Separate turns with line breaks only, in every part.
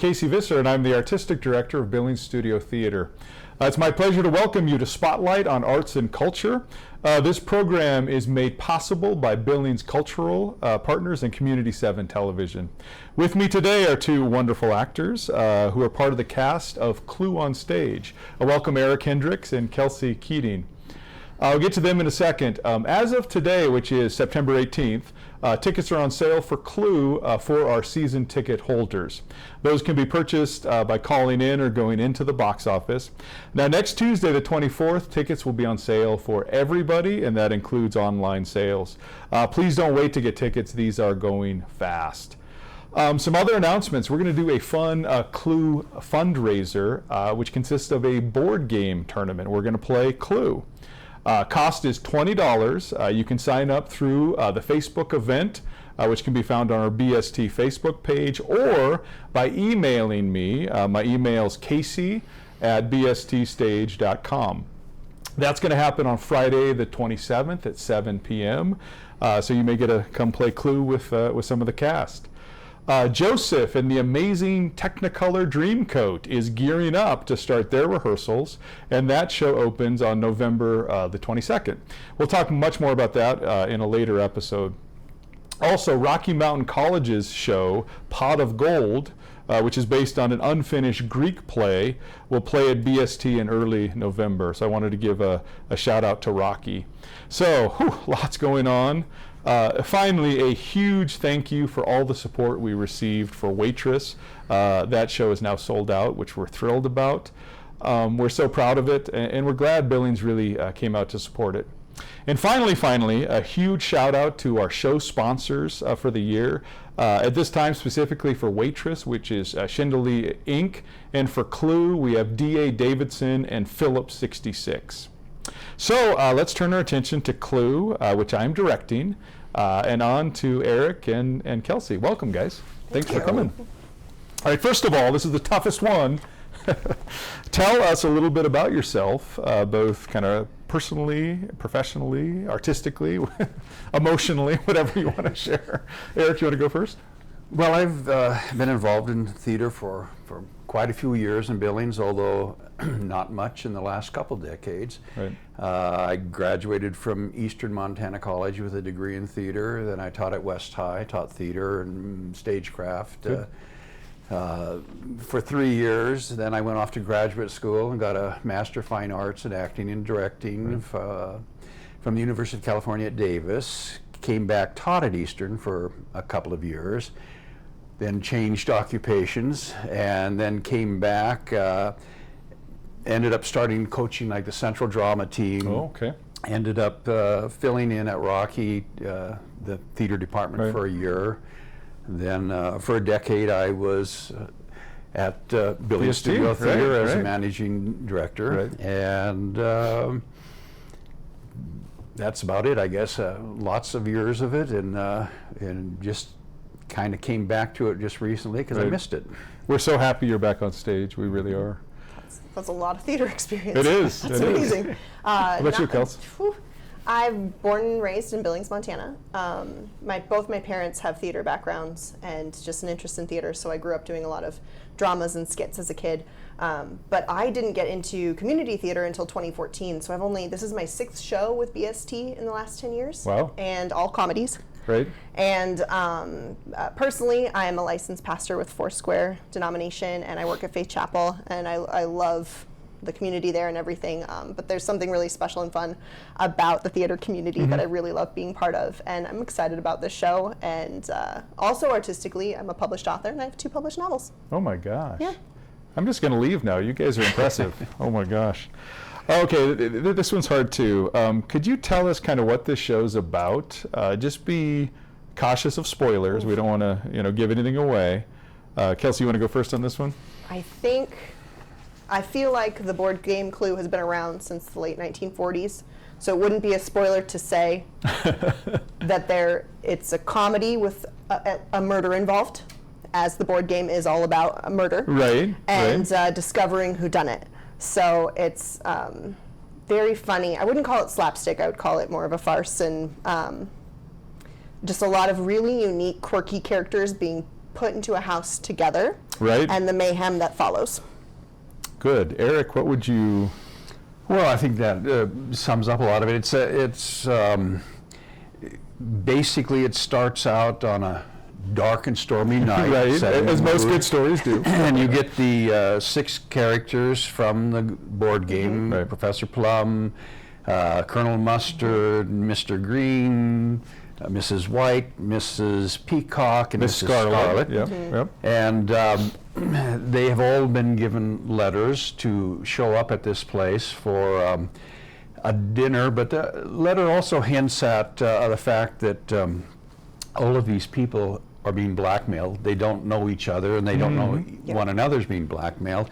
Casey Visser, and I'm the Artistic Director of Billings Studio Theater. It's my pleasure to welcome you to Spotlight on Arts and Culture. This program is made possible by Billings Cultural Partners and Community 7 Television. With me today are two wonderful actors who are part of the cast of Clue On Stage. Welcome Eric Hendricks and Kelsey Keating. I'll get to them in a second. As of today, which is September 18th, tickets are on sale for Clue for our season ticket holders. Those can be purchased by calling in or going into the box office. Now, next Tuesday, the 24th, tickets will be on sale for everybody, and that includes online sales. Please don't wait to get tickets. These are going fast. Some other announcements. We're going to do a fun Clue fundraiser, which consists of a board game tournament. We're going to play Clue. Cost is $20. You can sign up through the Facebook event, which can be found on our BST Facebook page, or by emailing me. My email is casey@bststage.com. That's going to happen on Friday the 27th at 7 p.m. So you may get to come play Clue with some of the cast. Joseph and the amazing Technicolor Dreamcoat is gearing up to start their rehearsals, and that show opens on November the 22nd. We'll talk much more about that in a later episode. Also, Rocky Mountain College's show, Pot of Gold, which is based on an unfinished Greek play, will play at BST in early November. So I wanted to give a shout out to Rocky. So, lots going on. Finally, a huge thank you for all the support we received for Waitress. That show is now sold out, which we're thrilled about. We're so proud of it, and we're glad Billings really came out to support it. And finally, a huge shout out to our show sponsors for the year. At this time, specifically for Waitress, which is Schindele Inc., and for Clue, we have D.A. Davidson and Phillips 66. So let's turn our attention to Clue, which I'm directing, and on to Eric and Kelsey. Welcome, guys. Thanks for coming. All right, first of all, this is the toughest one. Tell us a little bit about yourself, both kind of personally, professionally, artistically, emotionally, whatever you want to share. Eric, you want to go first?
Well, I've been involved in theater for quite a few years in Billings, although not much in the last couple decades.
Right.
I graduated from Eastern Montana College with a degree in theater. Then I taught at West High, taught theater and stagecraft for 3 years. Then I went off to graduate school and got a Master of Fine Arts in Acting and Directing from the University of California at Davis. Came back, taught at Eastern for a couple of years, then changed occupations, and then came back, ended up starting coaching like the Central Drama team.
Oh, okay.
Ended up filling in at Rocky, the theater department, for a year. Then for a decade I was at Billings Studio Theater as a managing director. And that's about it, I guess. Lots of years of it, and just kind of came back to it just recently because I missed it.
We're so happy you're back on stage. We really are.
That's a lot of theater experience.
It is.
That's amazing.
How about you, Kelsey?
I'm born and raised in Billings, Montana. Both my parents have theater backgrounds and just an interest in theater, so I grew up doing a lot of dramas and skits as a kid. But I didn't get into community theater until 2014, so this is my 6th show with BST in the last 10 years.
Wow.
And all comedies.
Right.
And personally, I am a licensed pastor with Foursquare denomination, and I work at Faith Chapel, and I love the community there and everything, but there's something really special and fun about the theater community that I really love being part of, and I'm excited about this show. And also artistically, I'm a published author, and I have 2 published novels.
Oh my gosh.
Yeah.
I'm just going to leave now. You guys are impressive. Oh my gosh. Okay, this one's hard too. Could you tell us kind of what this show's about? Just be cautious of spoilers. We don't want to, give anything away. Kelsey, you want to go first on this one?
I feel like the board game Clue has been around since the late 1940s, so it wouldn't be a spoiler to say that it's a comedy with a murder involved, as the board game is all about a murder.
Right.
And discovering who done it. So it's very funny. I wouldn't call it slapstick. I would call it more of a farce, and just a lot of really unique, quirky characters being put into a house together,
Right.
and the mayhem that follows.
Good. Eric, what would you...
Well, I think that sums up a lot of it. It's basically it starts out on a dark and stormy night,
Right,
setting
as
the
most
mood.
good stories do.
And you get the 6 characters from the board game:
Right.
Professor Plum, Colonel Mustard, Mr. Green, Mrs. White, Mrs. Peacock, and
Miss
Mrs.
Scarlet.
Scarlet.
Yep, yep.
And they have all been given letters to show up at this place for a dinner, but the letter also hints at the fact that all of these people are being blackmailed. They don't know each other, and they don't know one another's being blackmailed.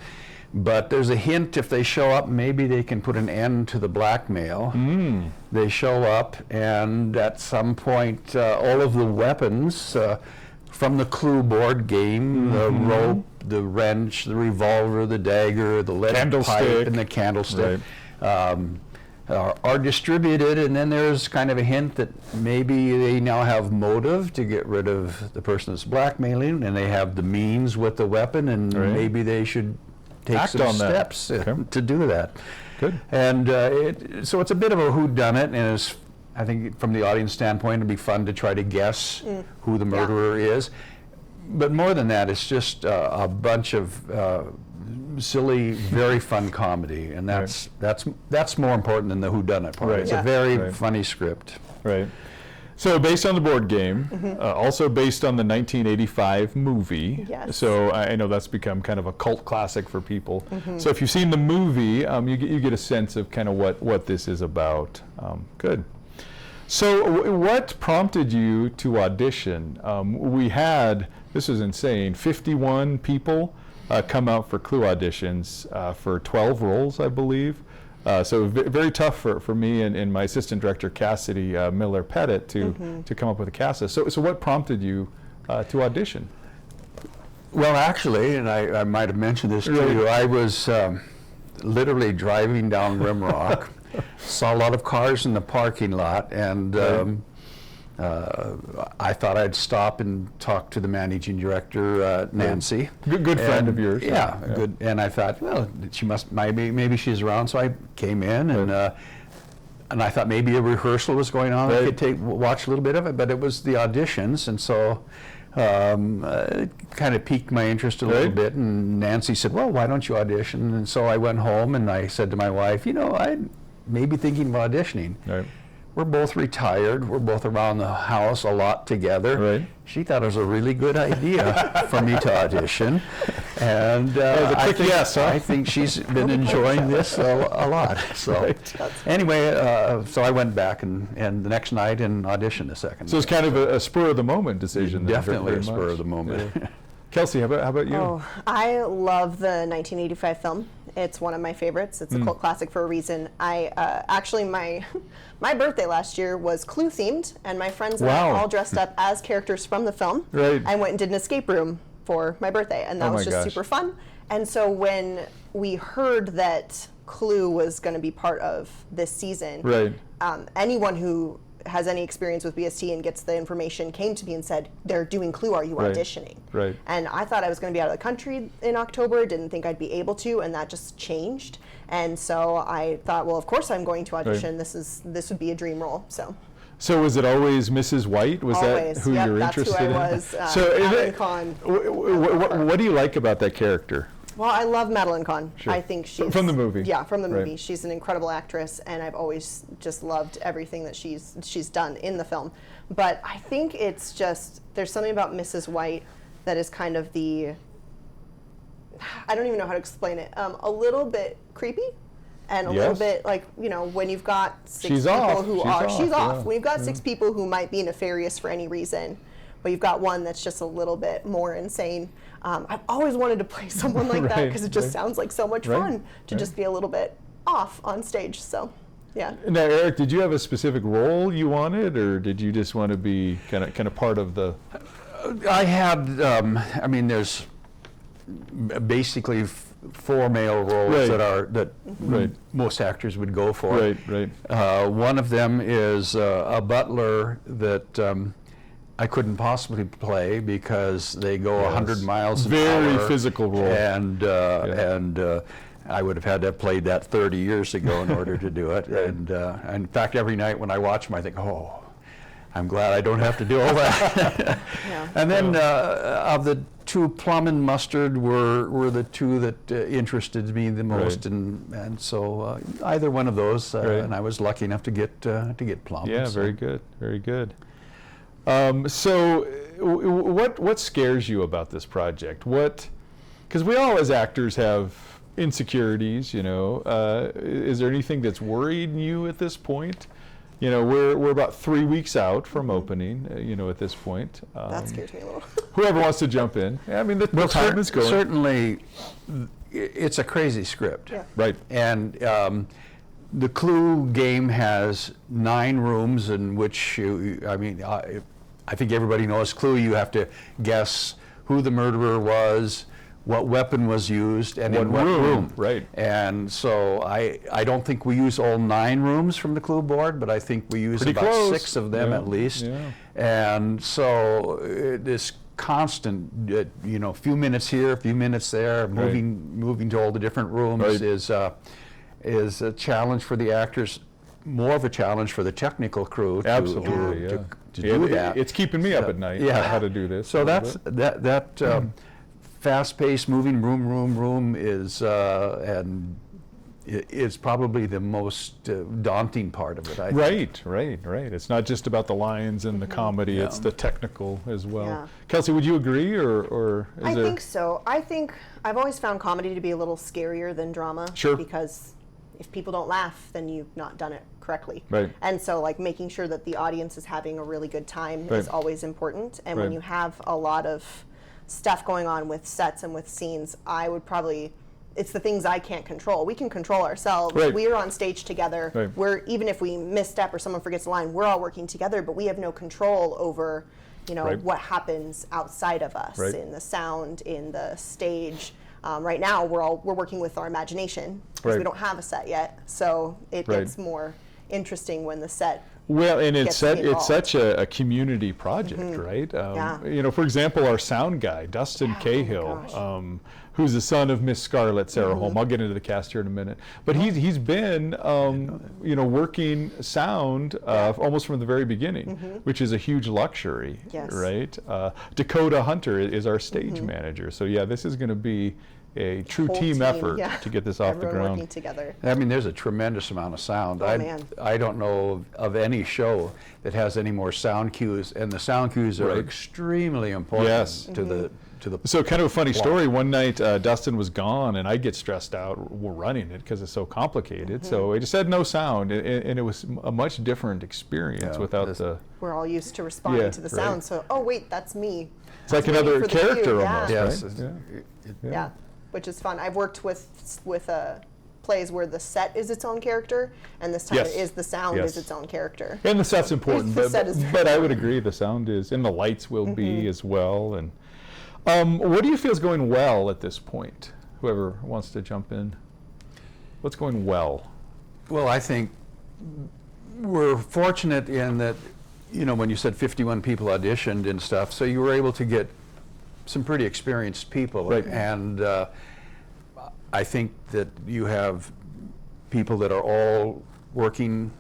But there's a hint, if they show up, maybe they can put an end to the blackmail. They show up, and at some point, all of the weapons from the Clue board game, the rope, the wrench, the revolver, the dagger, the lead
Candlestick.
pipe, and the candlestick, are distributed, and then there's kind of a hint that maybe they now have motive to get rid of the person that's blackmailing, and they have the means with the weapon, and
Right.
maybe they should take
Act
some
on that.
steps
Okay.
to do that.
Good.
And so it's a bit of a whodunit, and it's, I think from the audience standpoint, it'd be fun to try to guess who the murderer is. But more than that, it's just a bunch of silly, very fun comedy, and that's more important than the whodunit part.
Right.
It's
Yeah.
a very
Right.
funny script.
Right. So based on the board game, also based on the 1985 movie.
Yes.
So I know that's become kind of a cult classic for people. So if you've seen the movie, you get a sense of kind of what this is about. Good. So what prompted you to audition? We had, this is insane, 51 people come out for Clue auditions for 12 roles, I believe. So very tough for me and my assistant director, Cassidy Miller-Pettit, to come up with a cast list. So what prompted you to audition?
Well, actually, and I might have mentioned this to
Really?
you, I was literally driving down Rimrock, saw a lot of cars in the parking lot, and I thought I'd stop and talk to the managing director, Nancy.
Good friend
And,
of yours.
Yeah, good. And I thought, well, she must, maybe she's around. So I came in, and I thought maybe a rehearsal was going on. I could watch a little bit of it, but it was the auditions, and so it kind of piqued my interest a little bit. And Nancy said, well, why don't you audition? And so I went home and I said to my wife, I'm maybe thinking of auditioning.
Right.
We're both retired. We're both around the house a lot together.
Right.
She thought it was a really good idea for me to audition, and
was a quick yes, huh?
I think she's been enjoying this a lot. So
Right.
anyway, so I went back and the next night and auditioned a second.
So it's kind of a spur of the moment decision. then,
Definitely
very
a spur
much.
of the moment.
Yeah. Kelsey, how about you?
Oh, I love the 1985 film. It's one of my favorites. It's a cult classic for a reason. I actually my birthday last year was Clue themed, and my friends and I
Wow.
all dressed up as characters from the film.
Right.
I went and did an escape room for my birthday, and that
Oh
was
my
just
gosh.
super fun. And so when we heard that Clue was going to be part of this season,
Right.
Anyone who has any experience with BST and gets the information came to me and said, they're doing Clue, are you
Right.
auditioning?
Right.
And I thought I was going to be out of the country in October, didn't think I'd be able to, and that just changed. And so I thought, well, of course I'm going to audition. This would be a dream role.
So was it always Mrs. White? Was
Always.
that who
Yep,
you're
that's who
interested
I
in?
was,
So
Madeline Kahn.
what do you like about that character?
Well, I love Madeline Kahn.
Sure.
I think she's
From the movie.
Yeah, from the
Right.
movie. She's an incredible actress, and I've always just loved everything that she's done in the film. But I think it's just there's something about Mrs. White that is kind of I don't even know how to explain it. A little bit creepy, and a little
Yes.
bit like when you've got six
She's
people
off.
who
She's
are
off,
she's off.
yeah.
When you've got 6 people who might be nefarious for any reason, but you've got one that's just a little bit more insane. I've always wanted to play someone like that
Right,
because it just
right.
sounds like so much
Right,
fun to
right.
just be a little bit off on stage. So, yeah.
Now, Eric, did you have a specific role you wanted, or did you just want to be kind of part of the?
I had, there's basically 4 male roles
Right.
that
Right.
most actors would go for.
Right.
One of them is a butler that I couldn't possibly play because they go 100 miles an
Very
hour.
physical role.
And I would have had to have played that 30 years ago in order to do it.
Right.
And in fact, every night when I watch them, I think, oh, I'm glad I don't have to do all that.
Yeah.
And then of the two, plum and mustard were the two that interested me the most,
Right.
and so either one of those,
Right.
and I was lucky enough to get plum.
Yeah,
so.
very good, very good. So, what scares you about this project? Because we all as actors have insecurities, you know. Is there anything that's worried you at this point? You know, we're about 3 weeks out from opening, you know, at this point.
That scares me a little.
Whoever wants to jump in. I mean, the time is going.
Certainly, it's a crazy script.
Yeah.
Right.
And the Clue game has 9 rooms in which I think everybody knows Clue. You have to guess who the murderer was, what weapon was used, and in what room.
Right.
And so I don't think we use all 9 rooms from the Clue board, but I think we use
Pretty
about
close.
6 of them
Yeah,
at least.
yeah.
And so this constant, few minutes here, a few minutes there, moving to all the different rooms
Right.
is a challenge for the actors, more of a challenge for the technical crew to
Absolutely,
do that.
It's keeping me up at night.
Yeah.
How to do this.
So that's that fast-paced, moving room is and is probably the most daunting part of it. I think.
Right. It's not just about the lines and the comedy;
Yeah.
it's the technical as well.
Yeah.
Kelsey, would you agree, or is
I
there?
think so. I think I've always found comedy to be a little scarier than drama.
Sure.
Because if people don't laugh, then you've not done it correctly.
Right.
And so, like, making sure that the audience is having a really good time
Right.
is always important. And
Right.
when you have a lot of stuff going on with sets and with scenes, I would probably, it's the things I can't control. We can control ourselves.
Right.
We are on stage together.
Right.
We're, even if we misstep or someone forgets a line, we're all working together, but we have no control over,
Right.
what happens outside of us,
Right.
in the sound, in the stage. Right now, we're working with our imagination because
Right.
we don't have a set yet. So it
Right.
gets more interesting when the set.
Well, and
gets me
it's
involved.
such a community project, right?
Yeah.
You know, for example, our sound guy, Dustin
Yeah, oh my
Cahill,
gosh.
who's the son of Miss Scarlett Sarah Holm. I'll get into the cast here in a minute. But he's been, working sound almost from the very beginning, which is a huge luxury,
Yes.
right? Dakota Hunter is our stage manager. So yeah, this is going to be a true
Whole
team effort
yeah.
to get this off the
Everyone
ground.
working together.
I mean, there's a tremendous amount of sound.
Oh, man.
I don't know of any show that has any more sound cues, and the sound cues are
Right.
extremely important
Yes.
to the
So kind of a funny
plot.
story. One night Dustin was gone, and I get stressed out. We're running it because it's so complicated. So I just had no sound, and it was a much different experience
Yeah,
without
this-
the.
We're all used to responding
Yeah,
to the
right.
sound. So, oh wait, that's me.
It's like
waiting
another
for the cue,
character
yeah.
almost,
Yes,
right?
it's-
Yeah, which is fun. I've worked with plays where the set is its own character, and this time
Yes.
it is the sound
Yes.
is its own character.
And the set's important,
The
but,
set is
but I would agree the sound is, and the lights will be as well. And what do you feel is going well at this point? Whoever wants to jump in. What's going well?
Well, I think we're fortunate in that, when you said 51 people auditioned and stuff, so you were able to get some pretty experienced people.
Right.
And I think that you have people that are all working,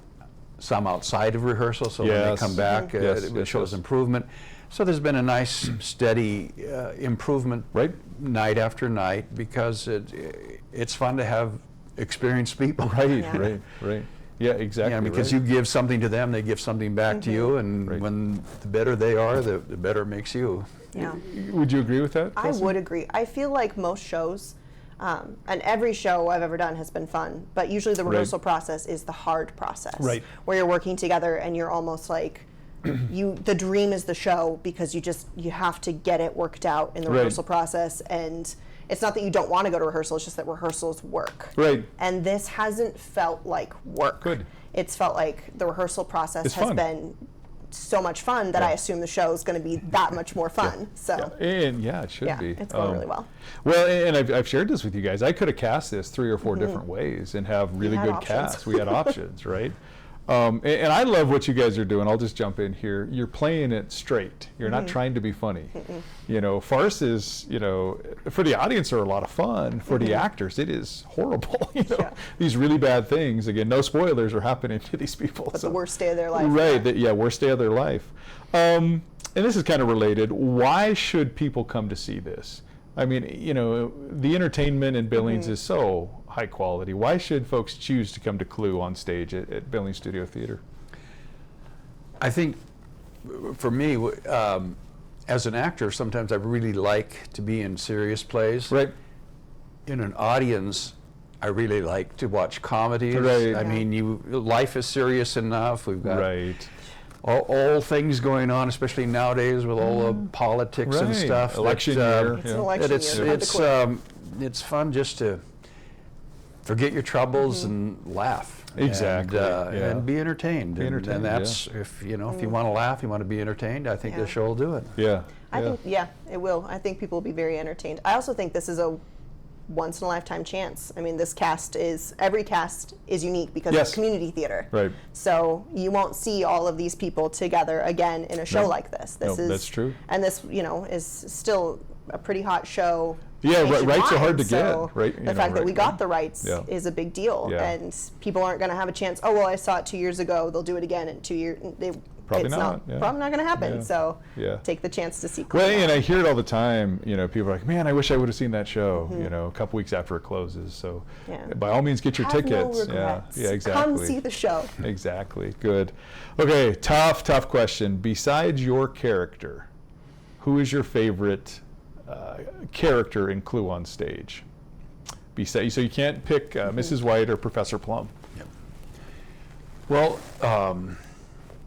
some outside of rehearsal, so when they
Yes.
come back,
Yes,
it
yes,
shows
yes.
improvement. So there's been a nice, steady improvement
Right.
night after night, because it's fun to have experienced people.
Right,
Yeah.
right. Yeah, exactly.
Yeah, because
right.
you give something to them, they give something back to you, and
Right.
when the better they are, the better it makes you.
Yeah.
Would you agree with that?
I
Kelsey?
would agree. I feel like most shows, and every show I've ever done has been fun, but usually the
Right.
rehearsal process is the hard process.
Right.
Where you're working together and you're almost like, the dream is the show, because you have to get it worked out in the
Right.
rehearsal process, and it's not that you don't want to go to rehearsal, it's just that rehearsals work.
Right.
And this hasn't felt like work.
Good.
It's felt like the rehearsal process
It's
has
fun.
been so much fun that
Yeah.
I assume the show is going to be that much more fun. So.
Yeah. And yeah, it should
Yeah,
be.
it's going really well.
Well, and I've shared this with you guys. I could have cast this 3 or 4 different ways and have really
had
good
options.
casts. We had options, right? And I love what you guys are doing. I'll just jump in here. You're playing it straight. You're not trying to be funny. You know, farces, you know, for the audience are a lot of fun. For the actors, it is horrible. You know, these really bad things. Again, no spoilers are happening to these people.
But the worst day of their life.
Right. Worst day of their life. And this is kind of related. Why should people come to see this? I mean, you know, the entertainment in Billings is so high quality. Why should folks choose to come to Clue on stage at Billings Studio Theater?
I think for me, as an actor, sometimes I really like to be in serious plays.
Right.
In an audience, I really like to watch comedies.
Right.
I mean, life is serious enough. We've got
Right.
all things going on, especially nowadays with all the politics and stuff.
Election
that,
year.
It's an election year.
It's fun just to forget your troubles and laugh.
Exactly.
And be entertained.
Be entertained,
and that's if you know if you want to laugh, you want to be entertained. I think the show will do it.
Yeah.
I think, it will. I think people will be very entertained. I also think this is a once in a lifetime chance. I mean, every cast is unique because it's community theater.
Right.
So you won't see all of these people together again in a show like this.
That's true.
And this, you know, is still a pretty hot show.
Yeah, rights are hard to
so
get, right?
The fact that we got the rights is a big deal, and people aren't going to have a chance. Oh well, I saw it 2 years ago. They'll do it again in 2 years.
Probably not.
Probably not going to happen.
Yeah.
So take the chance to see. Clue.
Well, and I hear it all the time. You know, people are like, "Man, I wish I would have seen that show." You know, a couple weeks after it closes. So, by all means, get your tickets.
No
yeah, exactly.
Come see the show.
Exactly. Good. Okay, tough question. Besides your character, who is your favorite character in Clue on Stage? So you can't pick Mrs. White or Professor Plum.
Yep. Well,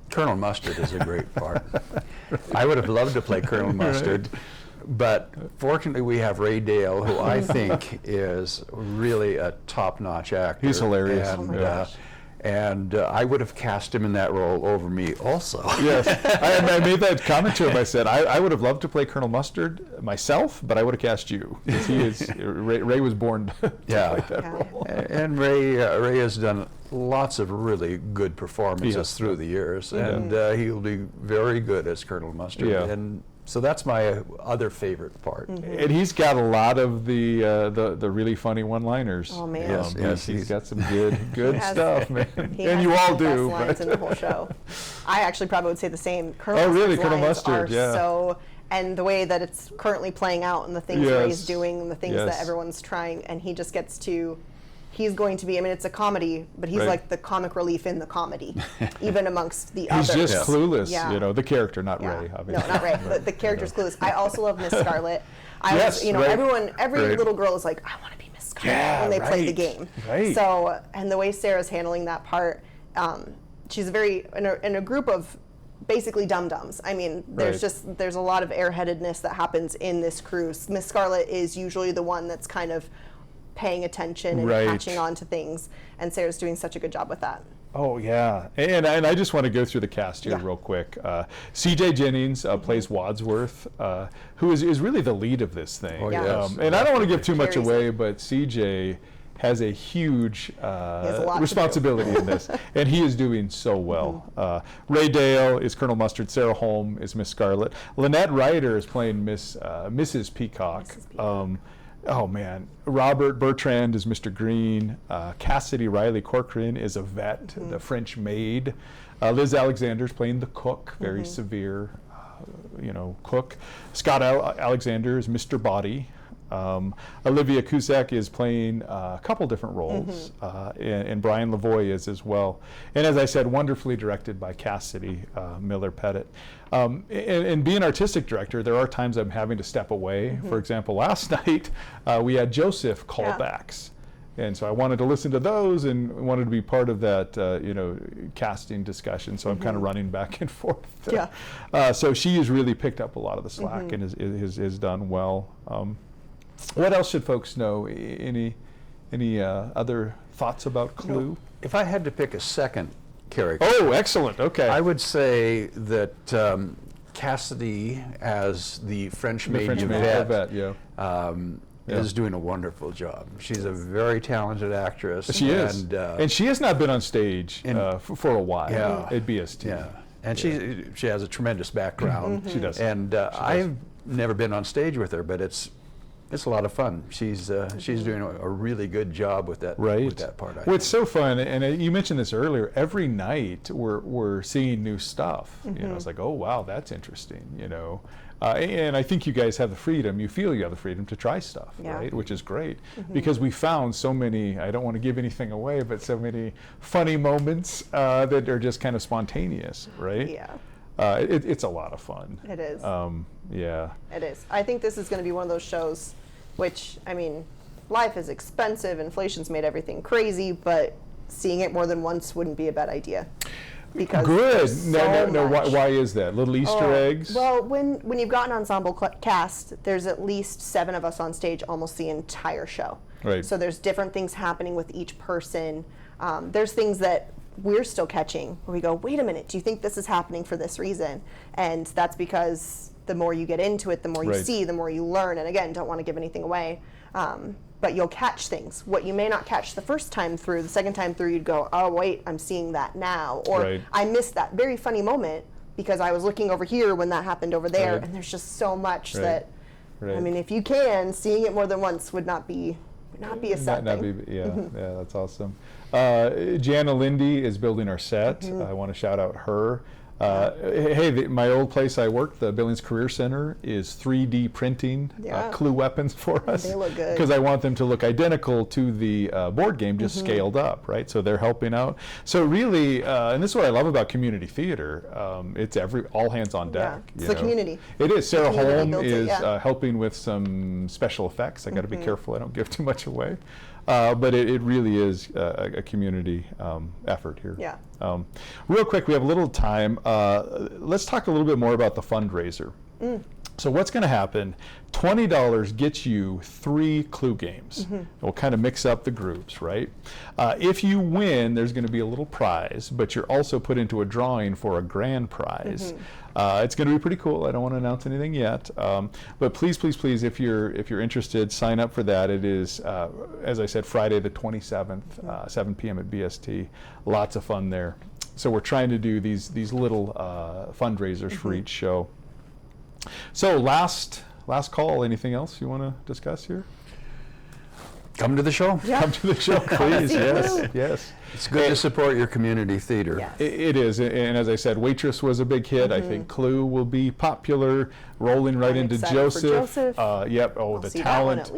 Colonel Mustard is a great part. I would have loved to play Colonel Mustard, but fortunately we have Ray Dale, who I think is really a top-notch actor.
He's hilarious.
And I would have cast him in that role over me also.
Yes, I made that comment to him. I said, I would have loved to play Colonel Mustard myself, but I would have cast you. Ray was born to play that role.
And Ray has done lots of really good performances through the years, and he'll be very good as Colonel Mustard.
Yeah.
And so that's my other favorite part.
And he's got a lot of the really funny one-liners.
Oh man,
he's got some good stuff, man. And you all do.
Best lines in the whole show. I actually probably would say the same.
Colonel Mustard,
so, and the way that it's currently playing out, and the things Ray's doing, and the things that everyone's trying, and he just gets to. He's going to be, I mean, it's a comedy, but he's like the comic relief in the comedy, even amongst the others.
He's just clueless, you know, the character, not Ray, obviously.
No, not Ray, but the character's clueless. I also love Miss Scarlet. Every little girl is like, I want to be Miss Scarlet when they play the game.
Right.
So, and the way Sarah's handling that part, she's very, in a group of basically dum-dums. I mean, there's a lot of airheadedness that happens in this crew. Miss Scarlet is usually the one that's kind of paying attention and catching on to things, and Sarah's doing such a good job with that.
Oh yeah, and I just want to go through the cast here real quick. C.J. Jennings plays Wadsworth, who is really the lead of this thing. And I don't want to give too much away, but C.J. has a huge responsibility in this, and he is doing so well. Ray Dale is Colonel Mustard. Sarah Holm is Miss Scarlet. Lynette Ryder is playing Mrs. Peacock. Oh man, Robert Bertrand is Mr. Green. Cassidy Riley Corcoran is a vet, the French maid. Liz Alexander is playing the cook, very severe, cook. Scott Alexander is Mr. Body. Olivia Cusack is playing a couple different roles, and Brian Lavoie is as well. And as I said, wonderfully directed by Cassidy Miller-Pettit. And being artistic director, there are times I'm having to step away. For example, last night we had Joseph callbacks. And so I wanted to listen to those and wanted to be part of that, casting discussion. So I'm kind of running back and forth. So she has really picked up a lot of the slack and has done well. What else should folks know? Any other thoughts about Clue?
If I had to pick a second character.
Oh, excellent. Okay.
I would say that Cassidy as the French maid Yvette. is doing a wonderful job. She's a very talented actress.
She is. And she has not been on stage for a while at BST.
Yeah. And she has a tremendous background.
She does.
And I've never been on stage with her, but it's a lot of fun. She's doing a really good job with that with that part.
Well, it's so fun, and you mentioned this earlier. Every night we're seeing new stuff. You know, it's like, oh wow, that's interesting. You know, and I think you guys have the freedom. You feel you have the freedom to try stuff, right? Which is great because we found so many. I don't want to give anything away, but so many funny moments that are just kind of spontaneous, right?
Yeah.
It's a lot of fun.
It is.
Yeah.
It is. I think this is going to be one of those shows, which, I mean, life is expensive, inflation's made everything crazy, but seeing it more than once wouldn't be a bad idea. Because
good. No. Why is that? Little Easter eggs?
Well, when you've got an ensemble cast, there's at least 7 of us on stage almost the entire show.
Right.
So there's different things happening with each person. There's things that we're still catching where we go, wait a minute, do you think this is happening for this reason? And that's because the more you get into it, the more you see, the more you learn. And again, don't want to give anything away, but you'll catch things. What you may not catch the first time through, the second time through, you'd go, oh wait, I'm seeing that now. Or I missed that very funny moment because I was looking over here when that happened over there. And there's just so much that, I mean, if you can, seeing it more than once would not be a sad thing.
Yeah, that's awesome. Jana Lindy is building our set. I want to shout out her. My old place I worked, the Billings Career Center, is 3D printing Clue weapons for us.
They look good.
Because I want them to look identical to the board game, just scaled up, right? So they're helping out. So really, and this is what I love about community theater, it's all hands on deck.
It's the community.
It is. Sarah Holm is helping with some special effects. I got to be careful I don't give too much away. But it really is a community effort here.
Yeah.
Real quick, we have a little time. Let's talk a little bit more about the fundraiser. So what's going to happen, $20 gets you 3 Clue games. We'll kind of mix up the groups, right? If you win, there's going to be a little prize, but you're also put into a drawing for a grand prize. It's going to be pretty cool. I don't want to announce anything yet, but please, if you're interested, sign up for that. It is, as I said, Friday the 27th, 7 p.m. at BST. Lots of fun there. So we're trying to do these little fundraisers for each show. So last call. Anything else you want to discuss here?
Come to the show.
Come to the show, please. Yes.
It's good to support your community theater.
Yes.
It is, and as I said, Waitress was a big hit. I think Clue will be popular, rolling right into Joseph. Yep. Oh, the talent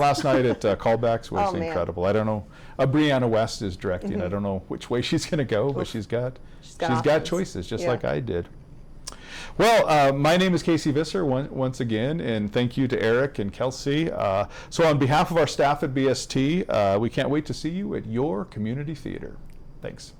last night at Callbacks was incredible. I don't know. Brianna West is directing. I don't know which way she's going to go, but she's got choices, just like I did. Well, my name is Casey Visser once again, and thank you to Eric and Kelsey. So on behalf of our staff at BST, we can't wait to see you at your community theater. Thanks.